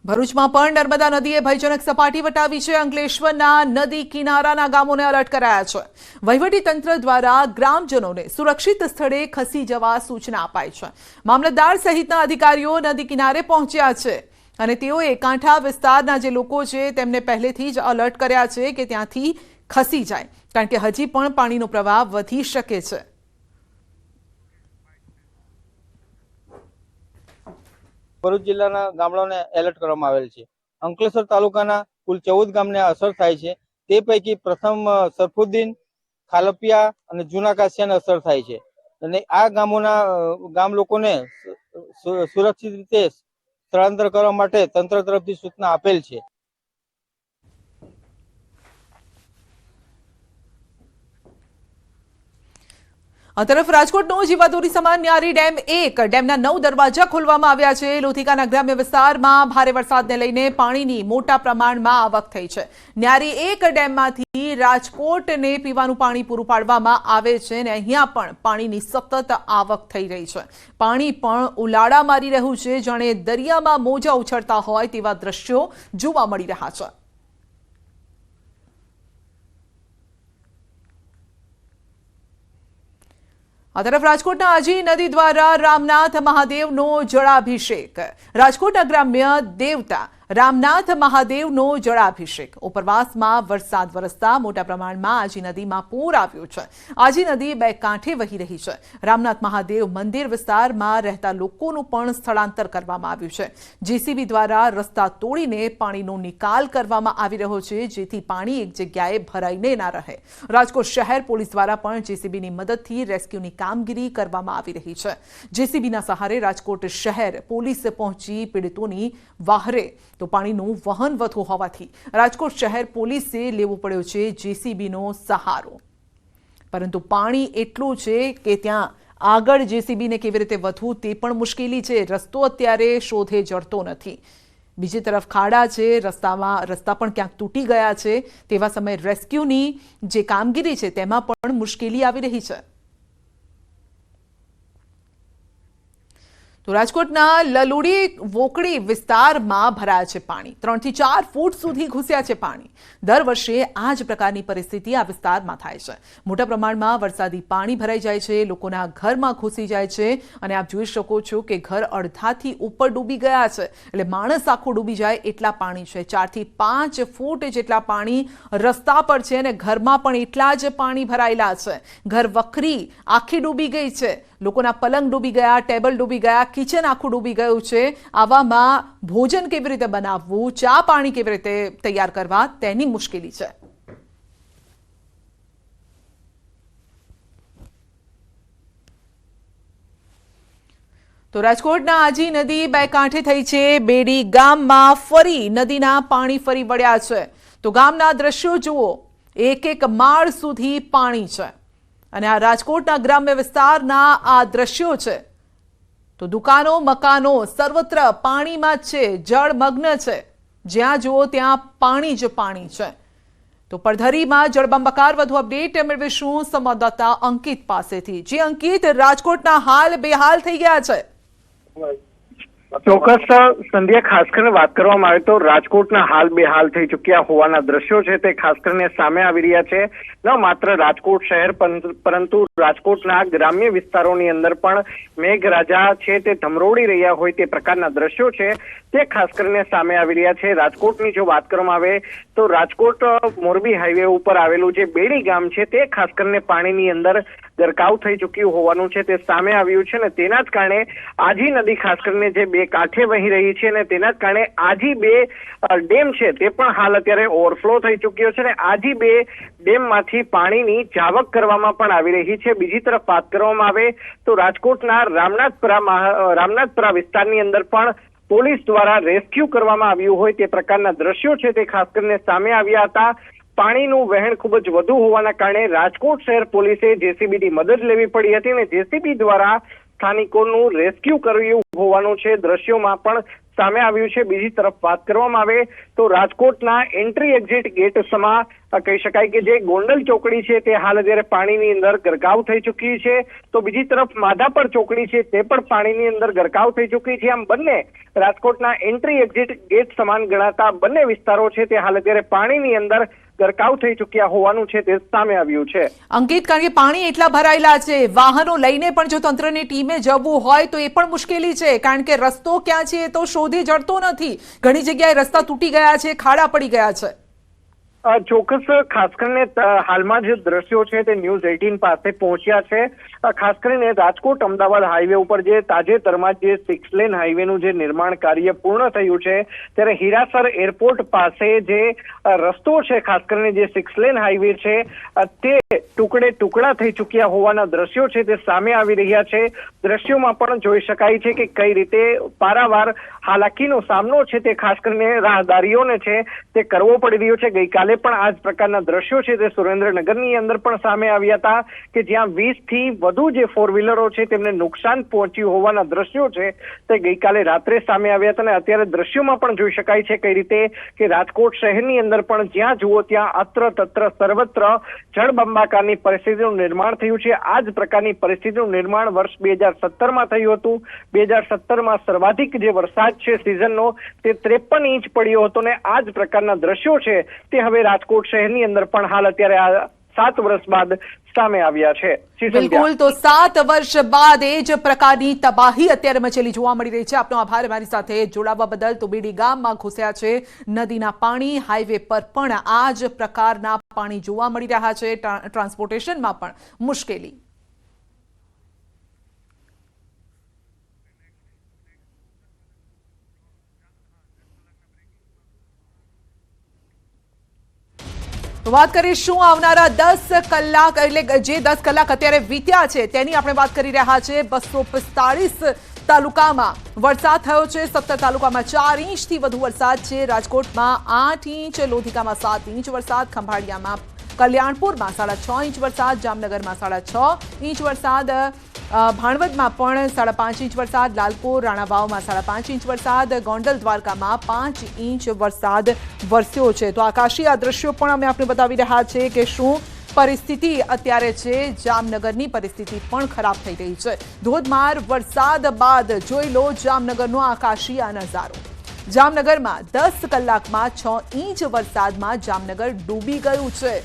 ભરૂચમાં પણ નર્મદા નદીએ ભયજનક સપાટી વટાવી છે। અંકલેશ્વરના નદી કિનારાના ગામોને એલર્ટ કરાયા છે। વહીવટી તંત્ર દ્વારા ગ્રામજનોને સુરક્ષિત સ્થળે ખસી જવા સૂચના અપાઈ છે। મામલતદાર સહિતના અધિકારીઓ નદી કિનારે પહોંચ્યા છે અને તેઓએ કાંઠા વિસ્તારના જે લોકો છે તેમને પહેલેથી જ એલર્ટ કર્યા છે કે ત્યાંથી ખસી જાય, કારણ કે હજી પણ પાણીનો પ્રવાહ વધી શકે છે। ભરૂચ જિલ્લાના ગામડાઓને એલર્ટ કરવામાં આવેલ છે। અંકલેશ્વર તાલુકાના કુલ 14 ગામને અસર થાય છે। તે પૈકી પ્રથમ સરફુદ્દીન, ખાલપિયા અને જૂના કાસિયાને અસર થાય છે અને આ ગામ લોકોને સુરક્ષિત રીતે સ્થળાંતર કરવા માટે તંત્ર તરફથી સૂચના આપેલ છે। આ તરફ રાજકોટનો જીવાદોરી સમાન ન્યારી ડેમ 1 ડેમના 9 દરવાજા ખોલવામાં આવ્યા છે। લોથીકાના ગ્રામ્ય વિસ્તારમાં ભારે વરસાદને લઈને પાણીની મોટા પ્રમાણમાં આવક થઈ છે। ન્યારી 1 ડેમમાંથી રાજકોટને પીવાનું પાણી પૂરું પાડવામાં આવે છે અને અહીંયા પણ પાણીની સતત આવક થઈ રહી છે। પાણી પણ ઉલાળા મારી રહ્યું છે, જાણે દરિયામાં મોજા ઉછળતા હોય તેવા દ્રશ્યો જોવા મળી રહ્યા છે। આ તરફ રાજકોટના આજી નદી દ્વારા રામનાથ મહાદેવનો જળાભિષેક। રાજકોટના ગ્રામ્ય દેવતા રામનાથ મહાદેવનો જળાભિષેક। ઉપરવાસમાં વરસાદ વરસતા મોટા પ્રમાણમાં આજી નદીમાં પૂર આવ્યું છે। આજી નદી બે કાંઠે વહી રહી છે। રામનાથ મહાદેવ મંદિર વિસ્તારમાં રહેતા લોકોનું પણ સ્થળાંતર કરવામાં આવ્યું છે। જેસીબી દ્વારા રસ્તા તોડીને પાણીનો નિકાલ કરવામાં આવી રહ્યો છે, જેથી પાણી એક જગ્યાએ ભરાઈને ના રહે। રાજકોટ શહેર પોલીસ દ્વારા પણ જેસીબીની મદદથી રેસ્ક્યુની કામગીરી કરવામાં આવી રહી છે। જેસીબીના સહારે રાજકોટ શહેર પોલીસ પહોંચી પીડિતોની વહારે તો પાણીનું વહન વધુ હોવાથી રાજકોટ શહેર પોલીસે લેવો પડ્યો છે જેસીબીનો સહારો, પરંતુ પાણી એટલું છે કે ત્યાં આગળ જેસીબીને કેવી રીતે વધવું તે પણ મુશ્કેલી છે। રસ્તો અત્યારે શોધે જડતો નથી। બીજી તરફ ખાડા છે, રસ્તા પણ ક્યાંક તૂટી ગયા છે। તેવા સમયે રેસ્ક્યુની જે કામગીરી છે તેમાં પણ મુશ્કેલી આવી રહી છે। તો રાજકોટના લલુડી વોકડી વિસ્તારમાં ભરાયા છે પાણી। 3 થી 4 ફૂટ સુધી ઘૂસ્યા છે પાણી। દર વર્ષે આ જ પ્રકારની પરિસ્થિતિ આ વિસ્તારમાં થાય છે। મોટા પ્રમાણમાં વરસાદી પાણી ભરાઈ જાય છે, લોકોના ઘરમાં ઘૂસી જાય છે અને આપ જોઈ શકો છો કે ઘર અડધાથી ઉપર ડૂબી ગયા છે। એટલે માણસ આખું ડૂબી જાય એટલા પાણી છે। 4 થી 5 ફૂટ જેટલા પાણી રસ્તા પર છે અને ઘરમાં પણ એટલા જ પાણી ભરાયેલા છે। ઘર વખરી આખી ડૂબી ગઈ છે, લોકોના પલંગ ડૂબી ગયા, ટેબલ ડૂબી ગયા, કિચન આખું ડૂબી ગયું છે। આવામાં ભોજન કેવી રીતે બનાવવું, ચા પાણી કેવી રીતે તૈયાર કરવા તેની મુશ્કેલી છે। તો રાજકોટના આજી નદી બે કાંઠે થઈ છે। બેડી ગામમાં ફરી નદીના પાણી ફરી વળ્યા છે। તો ગામના દ્રશ્યો જુઓ, એક એક માળ સુધી પાણી છે અને આ રાજકોટના ગ્રામ્ય વિસ્તારના આ દ્રશ્યો છે। તો દુકાનો, મકાનો સર્વત્ર પાણીમાં જ છે, જળમગ્ન છે। જ્યાં જુઓ ત્યાં પાણી જ પાણી છે। તો પડધરીમાં જળબંબાકાર વધુ અપડેટ મેળવીશું સંવાદદાતા અંકિત પાસેથી। જે અંકિત, રાજકોટના હાલ બેહાલ થઈ ગયા છે। ચોક્કસ સંધ્યા, ખાસ કરીને વાત કરવામાં આવે તો રાજકોટના હાલ બેહાલ થઈ ચૂક્યા હોવાના દ્રશ્યો છે તે ખાસ કરીને સામે આવી રહ્યા છે। ન માત્ર રાજકોટ શહેર પરંતુ રાજકોટના ગ્રામ્ય વિસ્તારોની અંદર પણ મેઘરાજા છે તે ધમરોડી રહ્યા હોય તે પ્રકારના દ્રશ્યો છે તે ખાસ કરીને સામે આવી રહ્યા છે। રાજકોટની જો વાત કરવામાં આવે તો રાજકોટ મોરબી હાઈવે ઉપર આવેલું જે બેડી ગામ છે તે ખાસ કરીને પાણીની અંદર ગરકાવ થઈ ચૂક્યું હોવાનું છે તે સામે આવ્યું છે ને તેના જ કારણે આજી નદી ખાસ કરીને જે બે કાંઠે વહી રહી છે ને તેના જ કારણે આજી બે ડેમ છે તે પણ હાલ અત્યારે ઓવરફ્લો થઈ ચૂક્યો છે ને આજી બે ડેમમાંથી પાણીની જાવક કરવામાં પણ આવી રહી છે। બીજી તરફ વાત કરવામાં આવે તો રાજકોટના રામનાથપુરા વિસ્તારની અંદર પણ પોલીસ દ્વારા રેસ્ક્યુ કરવામાં આવ્યું હોય તે પ્રકારના દ્રશ્યો છે તે ખાસ કરીને સામે આવ્યા હતા। પાણીનું વહેણ ખૂબ જ વધુ હોવાના કારણે રાજકોટ શહેર પોલીસે જેસીબીની મદદ લેવી પડી હતી અને જેસીબી દ્વારા સ્થાનિકોનું રેસ્ક્યુ કર્યું હોવાનું છે દ્રશ્યોમાં પણ સામે આવ્યું છે। બીજી તરફ વાત કરવામાં આવે તો રાજકોટના એન્ટ્રી એક્ઝિટ ગેટ સમા કહી શકાય કે જે ગોંડલ ચોકડી છે તે હાલ અત્યારે પાણીની અંદર ગરકાવ થઈ ચૂકી છે, તો બીજી તરફ માધાપર ચોકડી છે તે પણ પાણીની અંદર ગરકાવ થઈ ચૂકી છે। આમ બંને રાજકોટના એન્ટ્રી એક્ઝિટ ગેટ સમાન ગણાતા બંને વિસ્તારો છે તે હાલ અત્યારે પાણીની અંદર ગરકાવ થઈ ચૂક્યા હોવાનું છે તે સામે આવ્યું છે। અંકિત, કારણ કે પાણી એટલા ભરાયેલા છે, વાહનો લઈને પણ જો તંત્રની ટીમે જવું હોય તો એ પણ મુશ્કેલી છે, કારણ કે રસ્તો ક્યાં છે એ તો શોધી જડતો નથી। ઘણી જગ્યાએ રસ્તા તૂટી ગયા છે, ખાડા પડી ગયા છે। ચોક્કસ, ખાસ કરીને હાલમાં જે દ્રશ્યો છે તે ન્યૂઝ 18 પાસે પહોંચ્યા છે। ખાસ કરીને રાજકોટ અમદાવાદ હાઈવે ઉપર જે તાજેતરમાં જે 6 લેન હાઈવેનું જે નિર્માણ કાર્ય પૂર્ણ થયું છે, ત્યારે હીરાસર એરપોર્ટ પાસે જે રસ્તો છે, ખાસ કરીને જે 6 લેન હાઈવે છે તે ટુકડા થઈ ચૂક્યા હોવાના દ્રશ્યો છે તે સામે આવી રહ્યા છે। દ્રશ્યોમાં પણ જોઈ શકાય છે કે કઈ રીતે પારાવાર હાલાકીનો સામનો છે તે ખાસ કરીને રાહદારીઓને છે તે કરવો પડી રહ્યો છે। ગઈકાલે પણ આ જ પ્રકારના દ્રશ્યો છે તે સુરેન્દ્રનગરની અંદર પણ સામે આવ્યા હતા કે જ્યાં 20 થી વધુ જે 4 વ્હીલરો છે તેમને નુકસાન પહોંચ્યું હોવાના દ્રશ્યો છે તે ગઈકાલે રાત્રે સામે આવ્યા હતા। અને અત્યારે દ્રશ્યોમાં પણ જોઈ શકાય છે કઈ રીતે કે રાજકોટ શહેરની અંદર પણ જ્યાં જુઓ ત્યાં અત્ર તત્ર સર્વત્ર જળબંબાકારની પરિસ્થિતિનું નિર્માણ થયું છે। આ જ પ્રકારની પરિસ્થિતિનું નિર્માણ વર્ષ 2017માં થયું હતું। 2017માં સર્વાધિક જે વરસાદ છે સિઝનનો તે 53 ઇંચ પડ્યો હતો, ને આ જ પ્રકારના દ્રશ્યો છે તે હવે રાજકોટ શહેરની અંદર પણ હાલ અત્યારે આ 7 વર્ષ બાદ સામે આવ્યા છે। બિલકુલ, તો 7 વર્ષ બાદ એ જ પ્રકારની તબાહી અત્યારે મચેલી જોવા મળી રહી છે। આપનો આભાર અમારી સાથે જોડાવા બદલ। તો બેડી ગામમાં ઘૂસ્યા છે નદીના પાણી, હાઈવે પર પણ આ જ પ્રકારના પાણી જોવા મળી રહ્યા છે, ટ્રાન્સપોર્ટેશનમાં પણ મુશ્કેલી। વાત કરીશું આવનારા 10 કલાક, એટલે જે 10 કલાક અત્યારે વીત્યા છે તેની આપણે વાત કરી રહ્યા છે। 245 તાલુકામાં વરસાદ થયો છે, 17 તાલુકામાં 4 ઇંચથી વધુ વરસાદ છે। રાજકોટમાં 8 ઇંચ, લોધિકામાં 7 ઇંચ વરસાદ, ખંભાળિયામાં, કલ્યાણપુરમાં 6.5 ઇંચ વરસાદ, જામનગરમાં 6.5 ઇંચ વરસાદ, ભાણવડમાં પણ 5.5 ઇંચ વરસાદ, લાલપુર, રાણાવાવમાં 5.5 ઇંચ વરસાદ, ગોંડલ દ્વારકામાં 5 ઇંચ વરસાદ વરસ્યો છે। તો આકાશી આ દ્રશ્યો પણ અમે આપને બતાવી રહ્યા છે કે શું પરિસ્થિતિ અત્યારે છે। જામનગરની પરિસ્થિતિ પણ ખરાબ થઈ રહી છે। ધોધમાર વરસાદ બાદ જોઈ લો જામનગરનો આકાશી આ નજારો। જામનગરમાં 10 કલાકમાં 6 ઇંચ વરસાદમાં જામનગર ડૂબી ગયું છે।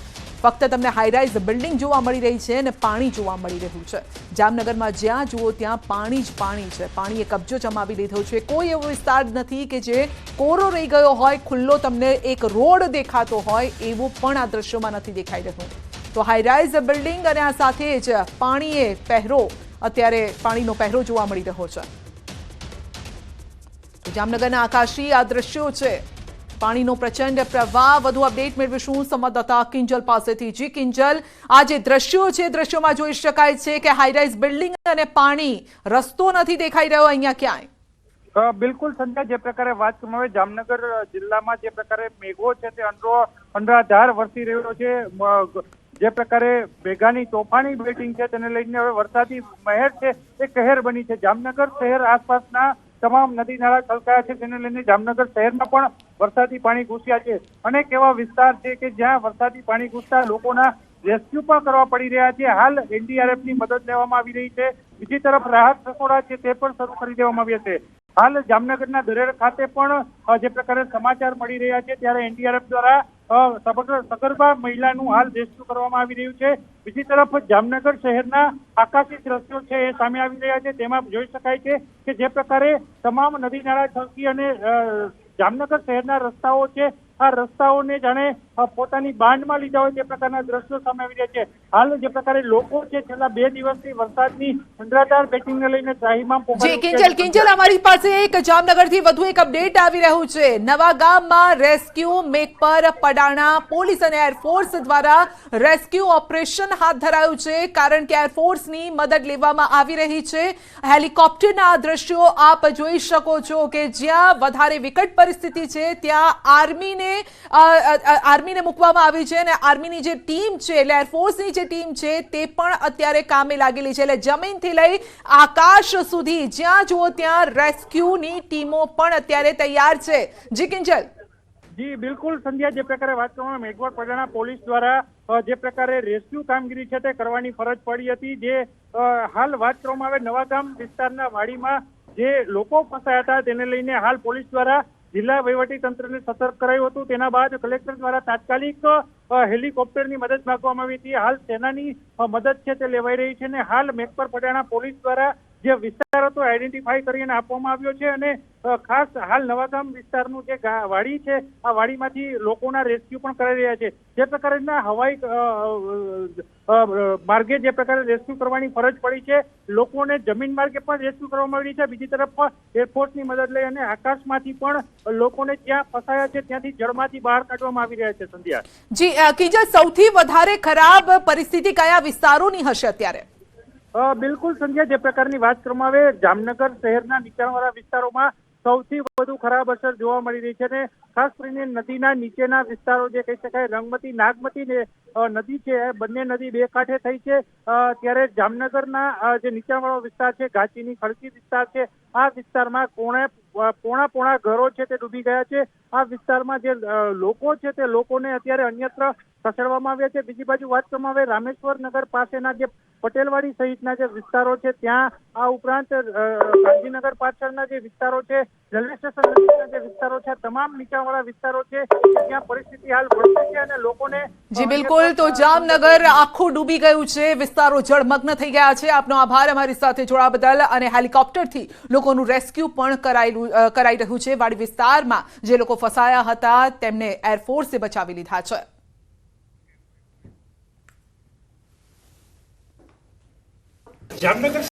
ફક્ત તમને હાઈરાઇઝ બિલ્ડિંગ જોવા મળી રહી છે અને પાણી જોવા મળી રહ્યું છે। જામનગરમાં જ્યાં જુઓ ત્યાં પાણી જ પાણી છે। પાણીએ કબજો જમાવી લીધો છે। કોઈ એવો વિસ્તાર નથી કે જે કોરો રહી ગયો હોય, ખુલ્લો તમને એક રોડ દેખાતો હોય, એવું પણ આ દ્રશ્યોમાં નથી દેખાઈ રહ્યું। તો હાઈરાઇઝ બિલ્ડિંગ અને આ સાથે જ પાણીએ પહેરો, અત્યારે પાણીનો પહેરો જોવા મળી રહ્યો છે। તો જામનગરના આકાશી આ દ્રશ્યો છે, પાણીનો પ્રચંડ પ્રવાહ। વધુ અપડેટ મેળવીશું સંવાદદાતા કિંજલ પાસેથી। જી કિંજલ, આ જે દ્રશ્યો છે, દ્રશ્યોમાં જોઈ શકાય છે કે હાઈરાઇઝ બિલ્ડિંગ અને પાણી, રસ્તો નથી દેખાઈ રહ્યો અહીંયા ક્યાંય। બિલકુલ સંધ્યા, જે પ્રકારે વાત કરવામાં આવે જામનગર જિલ્લામાં જે પ્રકારે મેઘો છે તે અનરાધાર વરસી રહ્યો છે। જે પ્રકારે મેઘાની તોફાની બેટિંગ છે તેને લઈને હવે વરસાદી મહેર છે એ કહેર બની છે। જામનગર શહેર આસપાસના તમામ નદી નાળા છલકાયા છે, તેને લઈને જામનગર શહેરમાં પણ વરસાદી પાણી ઘૂસ્યા છે। અનેક એવા વિસ્તાર છે કે જ્યાં વરસાદી પાણી ઘૂસતા લોકોના રેસ્ક્યુ પણ કરવા પડી રહ્યા છે। હાલ એનડીઆરએફની મદદ લેવામાં આવી રહી છે। બીજી તરફ રાહત સકોડા છે તે પણ શરૂ કરી દેવામાં આવ્યા છે। હાલ જામનગરના દરેડ ખાતે પણ જે પ્રકારે સમાચાર મળી રહ્યા છે ત્યારે એનડીઆરએફ દ્વારા સગર્ભા મહિલાનું હાલ રેસ્ક્યુ કરવામાં આવી રહ્યું છે। બીજી તરફ જામનગર શહેરના આકાશી દ્રશ્યો છે એ સામે આવી રહ્યા છે। તેમાં જોઈ શકાય છે કે જે પ્રકારે તમામ નદી નાળા છલકી અને જામનગર શહેરના રસ્તાઓ છે આ રસ્તાઓને જાણે પોતાની બાંધમાં લીધા હોય તે પ્રકારના દ્રશ્યો સામે આવી રહ્યા છે। હાલ જે પ્રકારે લોકો છે છેલ્લા 2 દિવસથી વરસાદની અનરાધાર બેટિંગને લઈને ત્રાહિમામ પોકાર્યું છે। કિંજલ, અમારી પાસે એક જામનગરથી વધુ એક અપડેટ આવી રહ્યું છે। નવા ગામમાં રેસ્ક્યુ મેઘપર પડાણા પોલીસ અને એરફોર્સ દ્વારા રેસ્ક્યુ ઓપરેશન હાથ ધરાયું છે, કારણ કે એરફોર્સની મદદ લેવામાં આવી રહી છે। હેલિકોપ્ટરના દ્રશ્યો આપ જોઈ શકો છો કે જ્યાં વધારે વિકટ પરિસ્થિતિ છે ત્યાં આર્મી આર્મીને મૂકવામાં આવી છે અને આર્મીની જે ટીમ છે એટલે એરફોર્સની જે ટીમ છે તે પણ અત્યારે કામે લાગેલી છે. એટલે જમીનથી લઈ આકાશ સુધી જ્યાં જુઓ ત્યાં રેસ્ક્યુની ટીમો પણ અત્યારે તૈયાર છે. જી કિંજલ. જી બિલકુલ સંધ્યા, જે પ્રકારે વાત કરવામાં મેઘવાળ પડાણા પોલીસ દ્વારા જે પ્રકારે રેસ્ક્યુ કામગીરી છે તે કરવાની ફરજ પડી હતી. જે હાલ વાત કરવામાં આવે નવાગામ વિસ્તારના વાડીમાં જે લોકો ફસાયા હતા તેને લઈને હાલ પોલીસ દ્વારા જિલ્લા વહીવટી તંત્રને સતર્ક કરાયું હતું. તેના બાદ કલેક્ટર દ્વારા તાત્કાલિક હેલિકોપ્ટરની મદદ માંગવામાં આવી હતી. હાલ સેનાની મદદ છે તે લેવાઈ રહી છે અને હાલ મેઘપર પડાણા પોલીસ દ્વારા જે વિસ્તાર હતો આઈડેન્ટિફાઈ કરીને આપવામાં આવ્યો છે અને ખાસ હાલ નવાગામ વિસ્તારનું જે વાડી છે આ વાડીમાંથી લોકોના રેસ્ક્યુ પણ કરાઈ રહ્યા છે. જે પ્રકારના હવાઈ માર્ગે જે પ્રકારે રેસ્ક્યુ કરવાની ફરજ પડી છે, લોકોને જમીન માર્ગે પણ રેસ્ક્યુ કરવામાં આવી છે. બીજી તરફ એરફોર્સની મદદ લઈ અને આકાશમાંથી પણ લોકોને જ્યાં ફસાયા છે ત્યાંથી જળમાંથી બહાર કાઢવામાં આવી રહ્યા છે. સંધ્યા જી કિંજલ, સૌથી વધારે ખરાબ પરિસ્થિતિ કયા વિસ્તારોની હશે અત્યારે? બિલકુલ સંધ્યા, જે પ્રકારની વાત કરવામાં આવે જામનગર શહેરના નીચાણવાળા વિસ્તારોમાં સૌથી વધુ ખરાબ અસર જોવા મળી રહી છે અને ખાસ કરીને નદીના નીચેના વિસ્તારો જે કહી શકાય રંગમતી નાગમતી નદી છે, બંને નદી બે કાંઠે થઈ છે. ત્યારે જામનગરના જે નીચાણવાળો વિસ્તાર છે, ઘાંચીની ખડકી વિસ્તાર છે, આ વિસ્તારમાં પોણા ઘરો છે તે ડૂબી ગયા છે. આ વિસ્તારમાં જે લોકો છે તે લોકોને અત્યારે અન્યત્ર ખસેડવામાં આવ્યા છે. બીજી બાજુ વાત કરવામાં આવે રામેશ્વર નગર પાસેના જે પટેલવાડી સહિતના જે વિસ્તારો છે ત્યાં આ ઉપરાંત ગાંધીનગર પાછળના જે વિસ્તારો છે, રેલવે સ્ટેશન નજીકના જે વિસ્તારો છે, તમામ નીચાણવાળા વિસ્તારો છે ત્યાં પરિસ્થિતિ હાલ વણસી છે અને લોકોને જી બિલકુલ. તો જામનગર આખું ડૂબી ગયું છે, વિસ્તારો જળમગ્ન થઈ ગયા છે. આપનો આભાર અમારી સાથે જોડાવા બદલ. અને હેલિકોપ્ટરથી લોકોનું રેસ્ક્યુ પણ કરાઈ રહ્યું છે. વાડી વિસ્તારમાં જે લોકો ફસાયા હતા તેમને એરફોર્સે બચાવી લીધા છે. જામનગર